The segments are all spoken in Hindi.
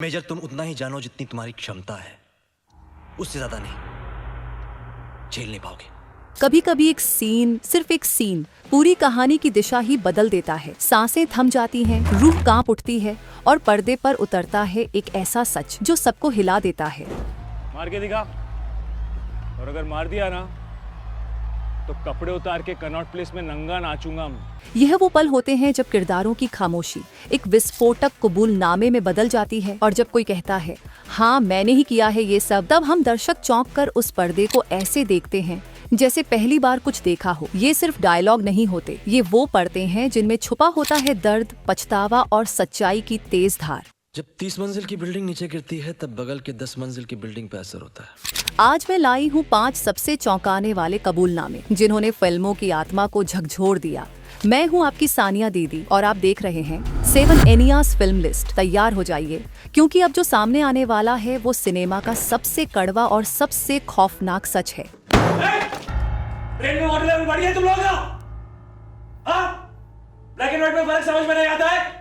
मेजर, तुम उतना ही जानो जितनी तुम्हारी क्षमता है, उससे ज्यादा नहीं। झेल नहीं पाओगे। कभी कभी एक सीन, सिर्फ एक सीन, पूरी कहानी की दिशा ही बदल देता है। सांसें थम जाती हैं, रूह कांप उठती है और पर्दे पर उतरता है एक ऐसा सच जो सबको हिला देता है। मार के दिखा, और अगर मार दिया ना तो कपड़े उतार के कनॉट प्लेस में नंगा नाचूंगा मैं। यह वो पल होते हैं जब किरदारों की खामोशी एक विस्फोटक कबूलनामे में बदल जाती है, और जब कोई कहता है हाँ मैंने ही किया है ये सब, तब हम दर्शक चौंक कर उस पर्दे को ऐसे देखते हैं जैसे पहली बार कुछ देखा हो। ये सिर्फ डायलॉग नहीं होते, ये वो पर्दे हैं जिनमें छुपा होता है दर्द, पछतावा और सच्चाई की तेज धार। जब 30 मंजिल की बिल्डिंग नीचे गिरती है तब बगल के 10 मंजिल की बिल्डिंग पे असर होता है। आज मैं लाई हूँ 5 सबसे चौंकाने वाले कबूलनामे जिन्होंने फिल्मों की आत्मा को झकझोर दिया। मैं हूँ आपकी सानिया दीदी और आप देख रहे हैं 7 एनियास फिल्म लिस्ट। तैयार हो जाइए, क्योंकि अब जो सामने आने वाला है वो सिनेमा का सबसे कड़वा और सबसे खौफनाक सच है। ट्रेन में वाटर लेवल बढ़ी है तुम लोग ना? ब्लैक एंड व्हाइट में फर्क समझ में नहीं आता है?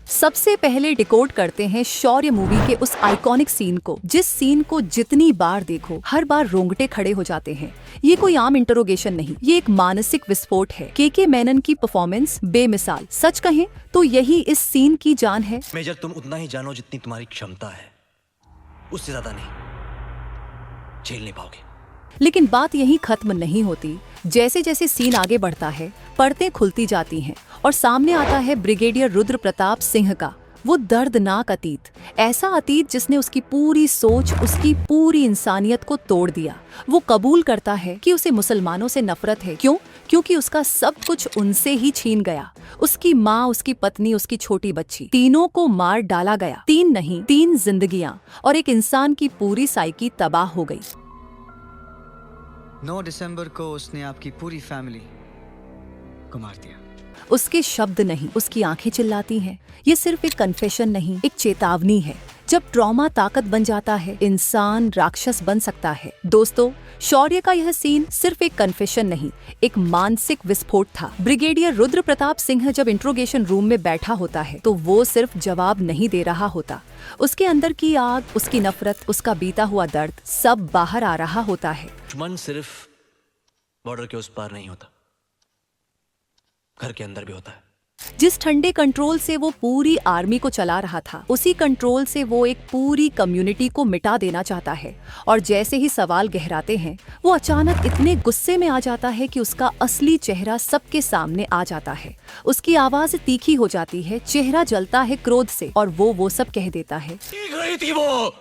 सबसे पहले डिकोड करते हैं शौर्य मूवी के उस आइकॉनिक सीन को, जिस सीन को जितनी बार देखो हर बार रोंगटे खड़े हो जाते हैं। ये कोई आम इंटरोगेशन नहीं, ये एक मानसिक विस्फोट है। के मेनन की परफॉर्मेंस बेमिसाल। सच कहें तो यही इस सीन की जान है। मेजर, तुम उतना ही जानो जितनी तुम्हारी क्षमता है, उससे ज्यादा नहीं। झेल नहीं पाओगे। लेकिन बात यहीं खत्म नहीं होती। जैसे जैसे सीन आगे बढ़ता है, परतें खुलती जाती हैं और सामने आता है ब्रिगेडियर रुद्र प्रताप सिंह का वो दर्दनाक अतीत। ऐसा अतीत जिसने उसकी पूरी सोच, उसकी पूरी इंसानियत को तोड़ दिया। वो कबूल करता है कि उसे मुसलमानों से नफरत है। क्यों? क्योंकि उसका सब कुछ उनसे ही छीन गया। उसकी माँ, उसकी पत्नी, उसकी छोटी बच्ची, तीनों को मार डाला गया। 3 नहीं, 3 जिंदगियां और एक इंसान की पूरी साइकी तबाह हो गई। 9 दिसंबर को उसने आपकी पूरी फैमिली को मार दिया। उसके शब्द नहीं, उसकी आंखें चिल्लाती हैं। ये सिर्फ एक कन्फेशन नहीं, एक चेतावनी है। जब ट्रॉमा ताकत बन जाता है, इंसान राक्षस बन सकता है। दोस्तों, शौर्य का यह सीन सिर्फ एक कन्फेशन नहीं, एक मानसिक विस्फोट था। ब्रिगेडियर रुद्र प्रताप सिंह जब इंट्रोगेशन रूम में बैठा होता है तो वो सिर्फ जवाब नहीं दे रहा होता। उसके अंदर की आग, उसकी नफरत, उसका बीता हुआ दर्द, सब बाहर आ रहा होता है। दुश्मन सिर्फ बॉर्डर के उस पार नहीं होता, घर के अंदर भी होता है। जिस ठंडे कंट्रोल से वो पूरी आर्मी को चला रहा था, उसी कंट्रोल से वो एक पूरी कम्युनिटी को मिटा देना चाहता है। और जैसे ही सवाल गहराते हैं, वो अचानक इतने गुस्से में आ जाता है कि उसका असली चेहरा सबके सामने आ जाता है। उसकी आवाज तीखी हो जाती है, चेहरा जलता है क्रोध से, और वो सब कह देता है। चीख रही थी वो,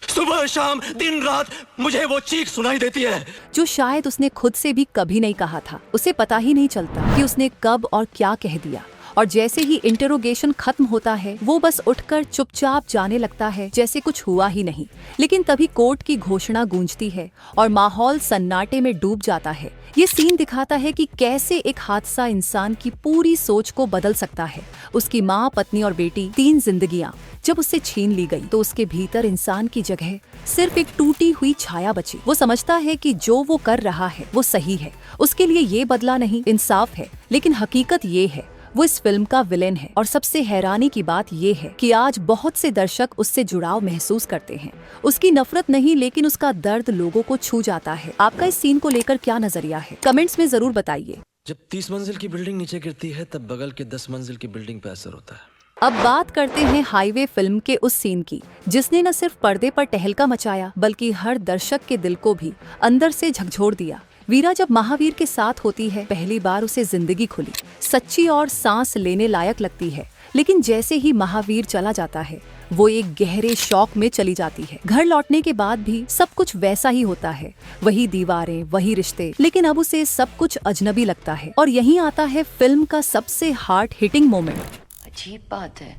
सुबह शाम दिन रात मुझे वो चीख सुनाई देती है, जो शायद उसने खुद से भी कभी नहीं कहा था। उसे पता ही नहीं चलता कि उसने कब और क्या कह दिया। और जैसे ही इंटरोगेशन खत्म होता है, वो बस उठकर चुपचाप जाने लगता है जैसे कुछ हुआ ही नहीं। लेकिन तभी कोर्ट की घोषणा गूंजती है और माहौल सन्नाटे में डूब जाता है। ये सीन दिखाता है कि कैसे एक हादसा इंसान की पूरी सोच को बदल सकता है। उसकी माँ, पत्नी और बेटी, 3 जिंदगियां जब उससे छीन ली गई तो उसके भीतर इंसान की जगह सिर्फ एक टूटी हुई छाया बची। वो समझता है कि जो वो कर रहा है वो सही है। उसके लिए ये बदला नहीं, इंसाफ है। लेकिन हकीकत ये है, वो इस फिल्म का विलेन है। और सबसे हैरानी की बात ये है कि आज बहुत से दर्शक उससे जुड़ाव महसूस करते हैं। उसकी नफरत नहीं, लेकिन उसका दर्द लोगों को छू जाता है। आपका इस सीन को लेकर क्या नजरिया है? कमेंट्स में जरूर बताइए। जब 30 मंजिल की बिल्डिंग नीचे गिरती है तब बगल के 10 मंजिल की बिल्डिंग पे असर होता है। अब बात करते हैं हाईवे फिल्म के उस सीन की, जिसने न सिर्फ पर्दे पर टहलका मचाया, बल्कि हर दर्शक के दिल को भी अंदर से झकझोर दिया। वीरा जब महावीर के साथ होती है, पहली बार उसे जिंदगी खुली, सच्ची और सांस लेने लायक लगती है। लेकिन जैसे ही महावीर चला जाता है, वो एक गहरे शौक में चली जाती है। घर लौटने के बाद भी सब कुछ वैसा ही होता है, वही दीवारें, वही रिश्ते, लेकिन अब उसे सब कुछ अजनबी लगता है। और यहीं आता है फिल्म का सबसे हार्ट हिटिंग मोमेंट। अजीब बात है,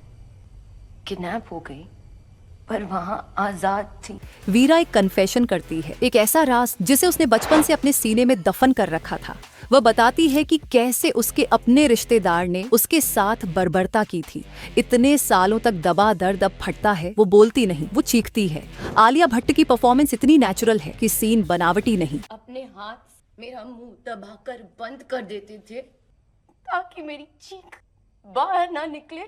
किडनैप हो गई पर वहाँ आजाद थी। वीरा एक कन्फेशन करती है, एक ऐसा राज जिसे उसने बचपन से अपने सीने में दफन कर रखा था। वह बताती है कि कैसे उसके अपने रिश्तेदार ने उसके साथ बर्बरता की थी। इतने सालों तक दबा दर्द अब फटता है। वो बोलती नहीं, वो चीखती है। आलिया भट्ट की परफॉर्मेंस इतनी नेचुरल है कि सीन बनावटी नहीं। अपने हाथ मेरा मुंह दबाकर बंद कर देते थे ताकि मेरी चीख बाहर ना निकले।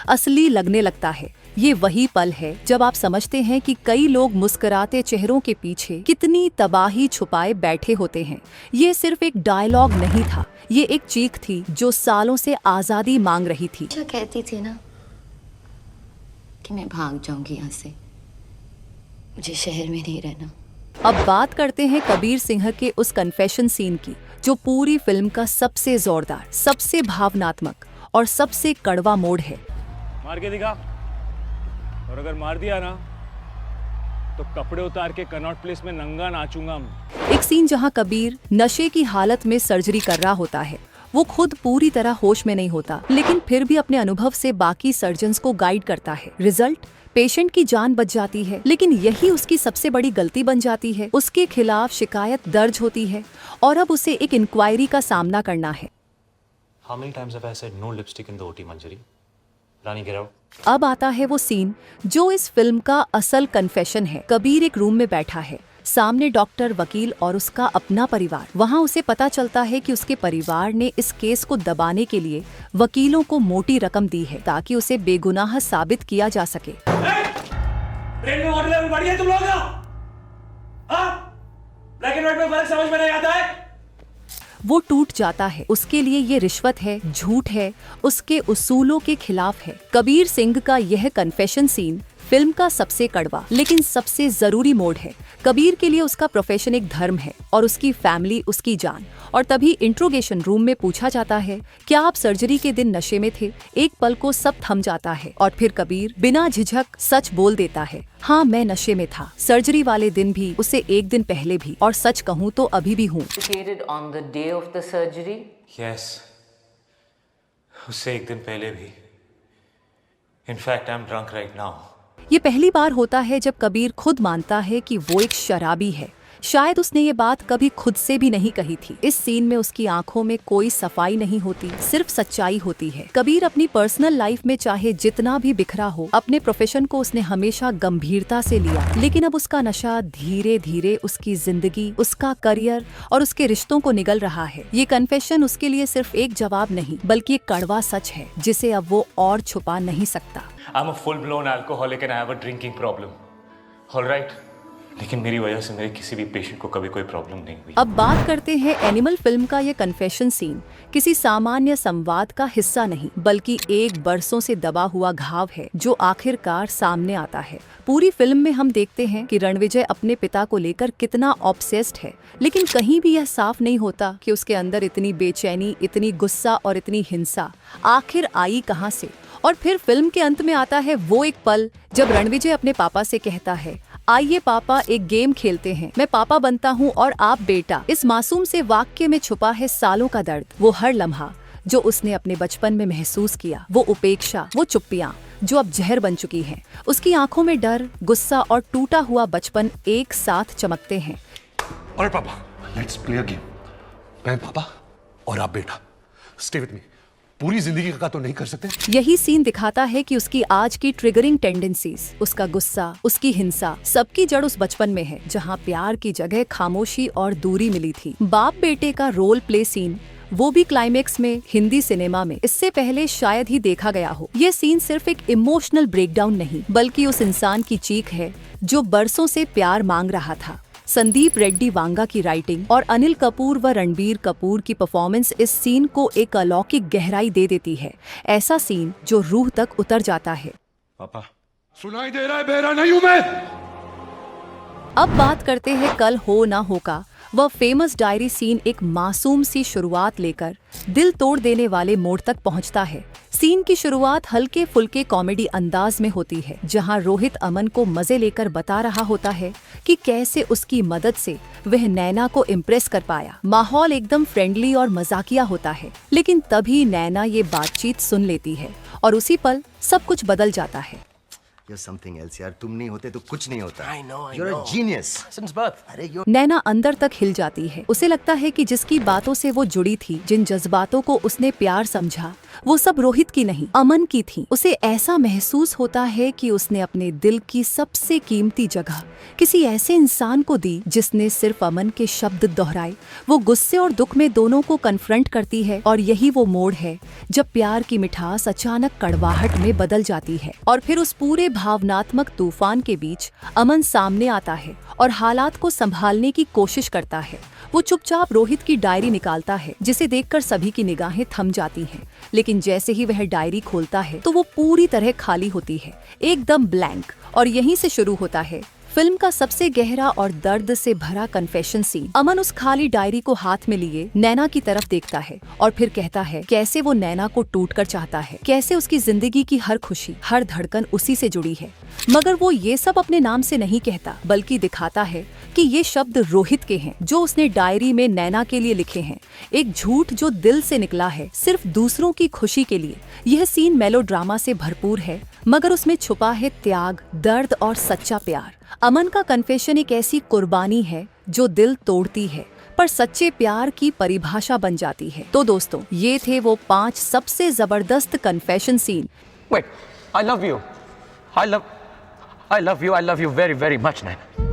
असली लगने लगता है। ये वही पल है जब आप समझते हैं कि कई लोग मुस्कुराते चेहरों के पीछे कितनी तबाही छुपाए बैठे होते हैं। ये सिर्फ एक डायलॉग नहीं था, ये एक चीख थी जो सालों से आजादी मांग रही थी। अच्छा कहती थी ना कि मैं भाग जाऊंगी यहाँ से, मुझे शहर में नहीं रहना। अब बात करते हैं कबीर सिंह के उस कन्फेशन सीन की, जो पूरी फिल्म का सबसे जोरदार, सबसे भावनात्मक और सबसे कड़वा मोड़ है। मार के दिखा, और अगर मार दिया ना तो कपड़े उतार के कनॉट प्लेस में नंगा नाचूंगा मैं। एक सीन जहां कबीर नशे की हालत में सर्जरी कर रहा होता है। वो खुद पूरी तरह होश में नहीं होता, लेकिन फिर भी अपने अनुभव से बाकी सर्जन्स को गाइड करता है। रिजल्ट, पेशेंट की जान बच जाती है, लेकिन यही उसकी सबसे बड़ी गलती बन जाती है। उसके खिलाफ शिकायत दर्ज होती है और अब उसे एक इंक्वायरी का सामना करना है। How many times have I said no lipstick in the OT, Manjari? Rani, get out. अब आता है वो सीन जो इस फिल्म का असल कन्फेशन है। कबीर एक रूम में बैठा है, सामने डॉक्टर, वकील और उसका अपना परिवार। वहाँ उसे पता चलता है कि उसके परिवार ने इस केस को दबाने के लिए वकीलों को मोटी रकम दी है ताकि उसे बेगुनाह साबित किया जा सके। ब्रेन में वाटर लेवल बढ़ी है तुम लोग का? हाँ? ब्लैक एंड व्हाइट में फर्क समझ में नहीं आता है? वो टूट जाता है। उसके लिए ये रिश्वत है, झूठ है, उसके उसूलों के खिलाफ है। कबीर सिंह का यह कन्फेशन सीन फिल्म का सबसे कड़वा लेकिन सबसे जरूरी मोड़ है। कबीर के लिए उसका प्रोफेशन एक धर्म है और उसकी फैमिली उसकी जान। और तभी इंट्रोगेशन रूम में पूछा जाता है, क्या आप सर्जरी के दिन नशे में थे? एक पल को सब थम जाता है और फिर कबीर बिना झिझक सच बोल देता है, हाँ मैं नशे में था, सर्जरी वाले दिन भी, उससे एक दिन पहले भी, और सच कहूँ तो अभी भी हूँ। On the day of the surgery? Yes. उससे एक दिन पहले भी. In fact, I'm drunk right now. ये पहली बार होता है जब कबीर खुद मानता है कि वो एक शराबी है। शायद उसने ये बात कभी खुद से भी नहीं कही थी। इस सीन में उसकी आंखों में कोई सफाई नहीं होती, सिर्फ सच्चाई होती है। कबीर अपनी पर्सनल लाइफ में चाहे जितना भी बिखरा हो, अपने प्रोफेशन को उसने हमेशा गंभीरता से लिया, लेकिन अब उसका नशा धीरे धीरे उसकी जिंदगी, उसका करियर और उसके रिश्तों को निगल रहा है। ये कन्फेशन उसके लिए सिर्फ एक जवाब नहीं, बल्कि एक कड़वा सच है जिसे अब वो और छुपा नहीं सकता। I'm a full-blown alcoholic and I have a drinking problem. All right. लेकिन मेरी वजह से मेरे किसी भी पेशेंट को कभी कोई प्रॉब्लम नहीं हुई। अब बात करते हैं एनिमल फिल्म का ये कन्फेशन सीन किसी सामान्य संवाद का हिस्सा नहीं, बल्कि एक बरसों से दबा हुआ घाव है जो आखिरकार सामने आता है। पूरी फिल्म में हम देखते हैं कि रणविजय अपने पिता को लेकर कितना ऑब्सेस्ड है, लेकिन कहीं भी यह साफ नहीं होता कि उसके अंदर इतनी बेचैनी, इतनी गुस्सा और इतनी हिंसा आखिर आई कहां से। और फिर फिल्म के अंत में आता है वो एक पल जब रणविजय अपने पापा से कहता है, आइए पापा एक गेम खेलते हैं, मैं पापा बनता हूँ और आप बेटा। इस मासूम से वाक्य में छुपा है सालों का दर्द, वो हर लम्हा जो उसने अपने बचपन में महसूस किया, वो उपेक्षा, वो चुप्पियाँ जो अब जहर बन चुकी हैं। उसकी आंखों में डर, गुस्सा और टूटा हुआ बचपन एक साथ चमकते हैं। अरे पापा, लेट्स प्ले अ गेम। मैं पापा और आप बेटा, स्टे विद मी। पूरी जिंदगी का तो नहीं कर सकते। यही सीन दिखाता है कि उसकी आज की ट्रिगरिंग टेंडेंसीज, उसका गुस्सा, उसकी हिंसा, सबकी जड़ उस बचपन में है जहां प्यार की जगह खामोशी और दूरी मिली थी। बाप बेटे का रोल प्ले सीन, वो भी क्लाइमेक्स में, हिंदी सिनेमा में इससे पहले शायद ही देखा गया हो। ये सीन सिर्फ एक इमोशनल ब्रेकडाउन नहीं, बल्कि उस इंसान की चीख है जो बरसों से प्यार मांग रहा था। संदीप रेड्डी वांगा की राइटिंग और अनिल कपूर व रणबीर कपूर की परफॉर्मेंस इस सीन को एक अलौकिक गहराई दे देती है। ऐसा सीन जो रूह तक उतर जाता है। पापा, सुनाई दे रहा है? बेरा नहीं हूं मैं। अब बात करते हैं कल हो ना हो का। वह फेमस डायरी सीन एक मासूम सी शुरुआत लेकर दिल तोड़ देने वाले मोड़ तक पहुंचता है। सीन की शुरुआत हल्के फुल्के कॉमेडी अंदाज में होती है, जहां रोहित अमन को मजे लेकर बता रहा होता है कि कैसे उसकी मदद से वह नैना को इम्प्रेस कर पाया। माहौल एकदम फ्रेंडली और मजाकिया होता है, लेकिन तभी नैना ये बातचीत सुन लेती है और उसी पल सब कुछ बदल जाता है। You're something else यार, तुम नहीं होते तो कुछ नहीं होता। I know, I You're know. a genius. Since birth. अरे you're नैना अंदर तक हिल जाती है। उसे लगता है कि जिसकी बातों से वो जुड़ी थी, जिन जज्बातों को उसने प्यार समझा, वो सब रोहित की नहीं, अमन की थी। उसे ऐसा महसूस होता है कि उसने अपने दिल की सबसे कीमती जगह किसी ऐसे इंसान को दी जिसने सिर्फ अमन के शब्द दोहराए। वो गुस्से और दुख में दोनों को कन्फ्रंट करती है और यही वो मोड़ है जब प्यार की मिठास अचानक कड़वाहट में बदल जाती है। और फिर उस पूरे भावनात्मक तूफान के बीच अमन सामने आता है और हालात को संभालने की कोशिश करता है। वो चुपचाप रोहित की डायरी निकालता है, जिसे देखकर सभी की निगाहें थम जाती हैं। लेकिन जैसे ही वह डायरी खोलता है तो वो पूरी तरह खाली होती है, एकदम ब्लैंक। और यहीं से शुरू होता है फिल्म का सबसे गहरा और दर्द से भरा कन्फेशन सीन। अमन उस खाली डायरी को हाथ में लिए नैना की तरफ देखता है और फिर कहता है कैसे वो नैना को टूटकर चाहता है, कैसे उसकी जिंदगी की हर खुशी, हर धड़कन उसी से जुड़ी है। मगर वो ये सब अपने नाम से नहीं कहता, बल्कि दिखाता है कि ये शब्द रोहित के हैं, जो उसने डायरी में नैना के लिए लिखे हैं। एक झूठ जो दिल से निकला है, सिर्फ दूसरों की खुशी के लिए। यह सीन मेलोड्रामा से भरपूर है, मगर उसमें छुपा है त्याग, दर्द और सच्चा प्यार। अमन का कन्फेशन एक ऐसी कुर्बानी है जो दिल तोड़ती है, पर सच्चे प्यार की परिभाषा बन जाती है। तो दोस्तों, ये थे वो 5 सबसे जबरदस्त confession scene. Wait, I love you. I love you very, very much, Naina.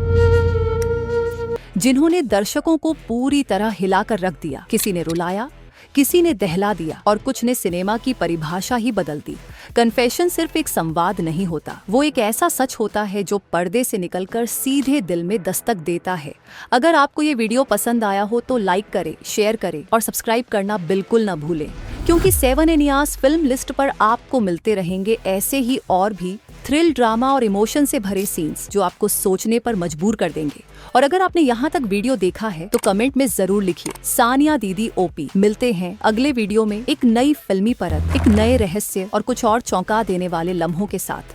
जिन्होंने दर्शकों को पूरी तरह हिलाकर रख दिया। किसी ने रुलाया, किसी ने दहला दिया और कुछ ने सिनेमा की परिभाषा ही बदल दी। कन्फेशन सिर्फ एक संवाद नहीं होता, वो एक ऐसा सच होता है जो पर्दे से निकलकर सीधे दिल में दस्तक देता है। अगर आपको ये वीडियो पसंद आया हो तो लाइक करें, शेयर करें और सब्सक्राइब करना बिल्कुल न भूलें, क्योंकि 7 इनियास फिल्म लिस्ट पर आपको मिलते रहेंगे ऐसे ही और भी थ्रिल, ड्रामा और इमोशन से भरे सीन्स जो आपको सोचने पर मजबूर कर देंगे। और अगर आपने यहाँ तक वीडियो देखा है तो कमेंट में जरूर लिखिए सानिया दीदी ओपी। मिलते हैं अगले वीडियो में एक नई फिल्मी परत, एक नए रहस्य और कुछ और चौंका देने वाले लम्हों के साथ।